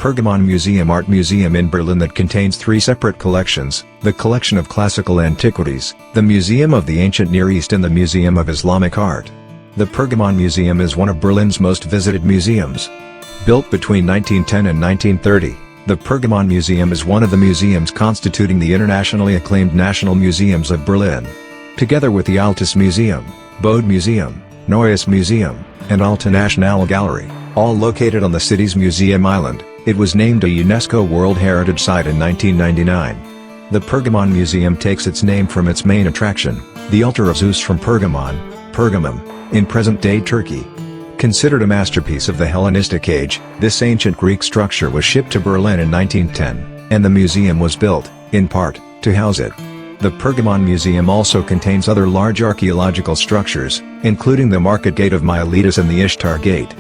Pergamonmuseum art museum in Berlin that contains three separate collections, the Collection of Classical Antiquities, the Museum of the Ancient Near East and the Museum of Islamic Art. The Pergamonmuseum is one of Berlin's most visited museums. Built between 1910 and 1930, the Pergamonmuseum is one of the museums constituting the internationally acclaimed National Museums of Berlin. Together with the Altes Museum, Bode Museum, Neues Museum, and Alte Nationale Gallery, all located on the city's museum island, it was named a UNESCO World Heritage Site in 1999. The Pergamonmuseum takes its name from its main attraction, the altar of Zeus from Pergamum, in present-day Turkey. Considered a masterpiece of the Hellenistic age, this ancient Greek structure was shipped to Berlin in 1910, and the museum was built, in part, to house it. The Pergamonmuseum also contains other large archaeological structures, including the Market Gate of Miletus and the Ishtar Gate.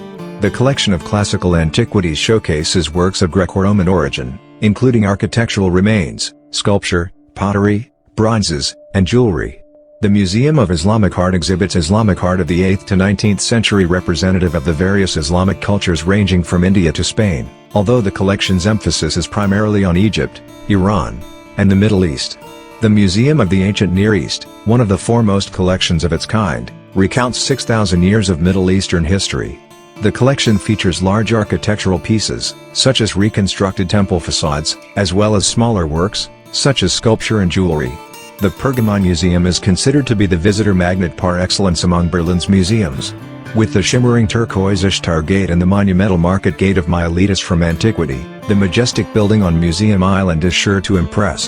The collection of classical antiquities showcases works of Greco-Roman origin, including architectural remains, sculpture, pottery, bronzes, and jewelry. The Museum of Islamic Art exhibits Islamic art of the 8th to 19th century representative of the various Islamic cultures ranging from India to Spain, although the collection's emphasis is primarily on Egypt, Iran, and the Middle East. The Museum of the Ancient Near East, one of the foremost collections of its kind, recounts 6,000 years of Middle Eastern history. The collection features large architectural pieces, such as reconstructed temple facades, as well as smaller works, such as sculpture and jewelry. The Pergamonmuseum is considered to be the visitor magnet par excellence among Berlin's museums. With the shimmering turquoise Ishtar Gate and the monumental Market Gate of Miletus from antiquity, the majestic building on Museum Island is sure to impress.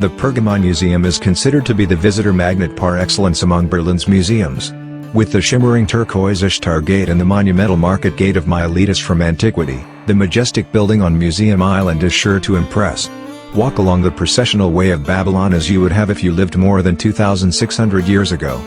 The Pergamonmuseum is considered to be the visitor magnet par excellence among Berlin's museums. With the shimmering turquoise Ishtar Gate and the monumental Market Gate of Miletus from antiquity, the majestic building on Museum Island is sure to impress. Walk along the processional way of Babylon as you would have if you lived more than 2,600 years ago.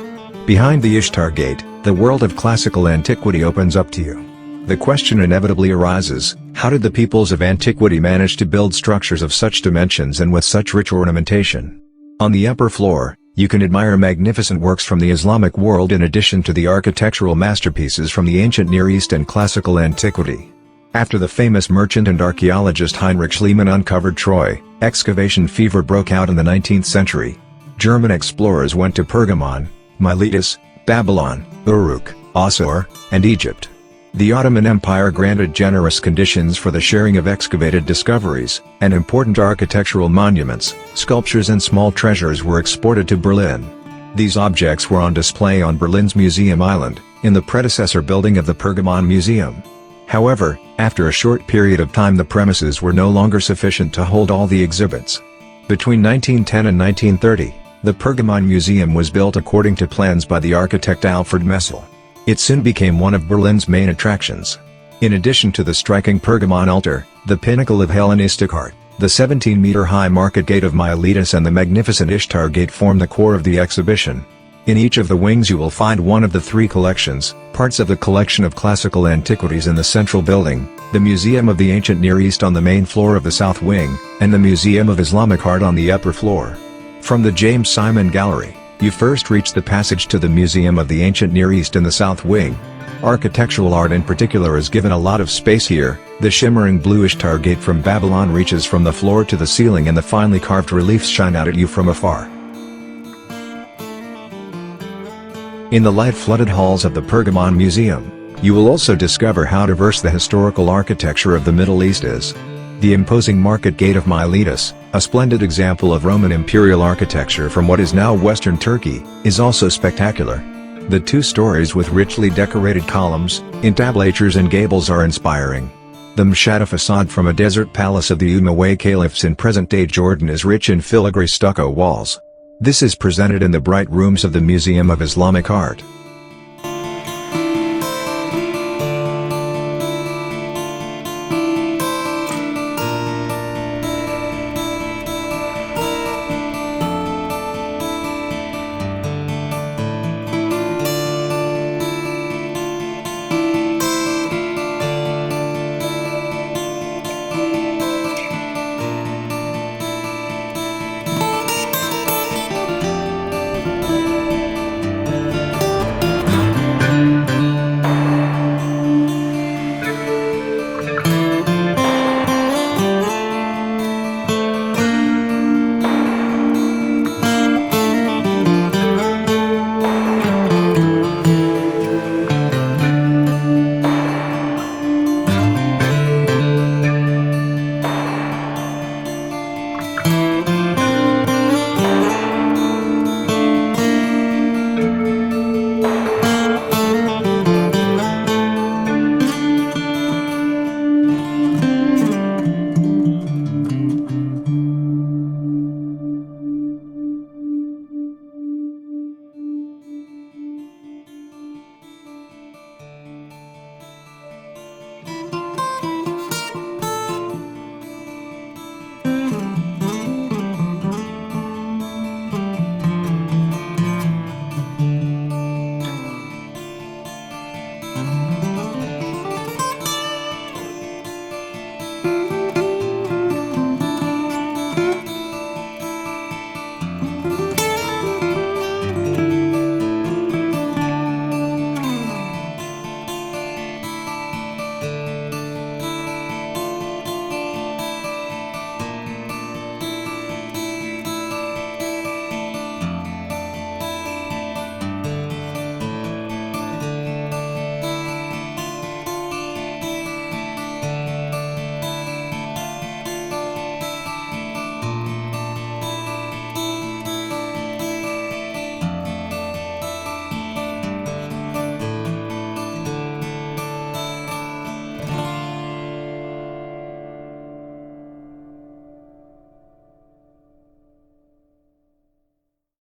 Behind the Ishtar Gate, the world of classical antiquity opens up to you. The question inevitably arises, how did the peoples of antiquity manage to build structures of such dimensions and with such rich ornamentation? On the upper floor, you can admire magnificent works from the Islamic world in addition to the architectural masterpieces from the ancient Near East and classical antiquity. After the famous merchant and archaeologist Heinrich Schliemann uncovered Troy, excavation fever broke out in the 19th century. German explorers went to Pergamon, Miletus, Babylon, Uruk, Assur, and Egypt. The Ottoman Empire granted generous conditions for the sharing of excavated discoveries, and important architectural monuments, sculptures and small treasures were exported to Berlin. These objects were on display on Berlin's Museum Island, in the predecessor building of the Pergamonmuseum. However, after a short period of time the premises were no longer sufficient to hold all the exhibits. Between 1910 and 1930, the Pergamonmuseum was built according to plans by the architect Alfred Messel. It soon became one of Berlin's main attractions. In addition to the striking Pergamon altar, the pinnacle of Hellenistic art, the 17-meter-high Market Gate of Miletus and the magnificent Ishtar Gate form the core of the exhibition. In each of the wings you will find one of the three collections, parts of the collection of classical antiquities in the central building, the Museum of the Ancient Near East on the main floor of the south wing, and the Museum of Islamic Art on the upper floor. From the James Simon Gallery, you first reach the passage to the Museum of the Ancient Near East in the south wing. Architectural art in particular is given a lot of space here. The shimmering blue Ishtar Gate from Babylon reaches from the floor to the ceiling and the finely carved reliefs shine out at you from afar. In the light-flooded halls of the Pergamonmuseum, you will also discover how diverse the historical architecture of the Middle East is. The imposing Market Gate of Miletus, a splendid example of Roman imperial architecture from what is now western Turkey, is also spectacular. The two stories with richly decorated columns, entablatures and gables are inspiring. The Mshata facade from a desert palace of the Umayyad caliphs in present-day Jordan is rich in filigree stucco walls. This is presented in the bright rooms of the Museum of Islamic Art.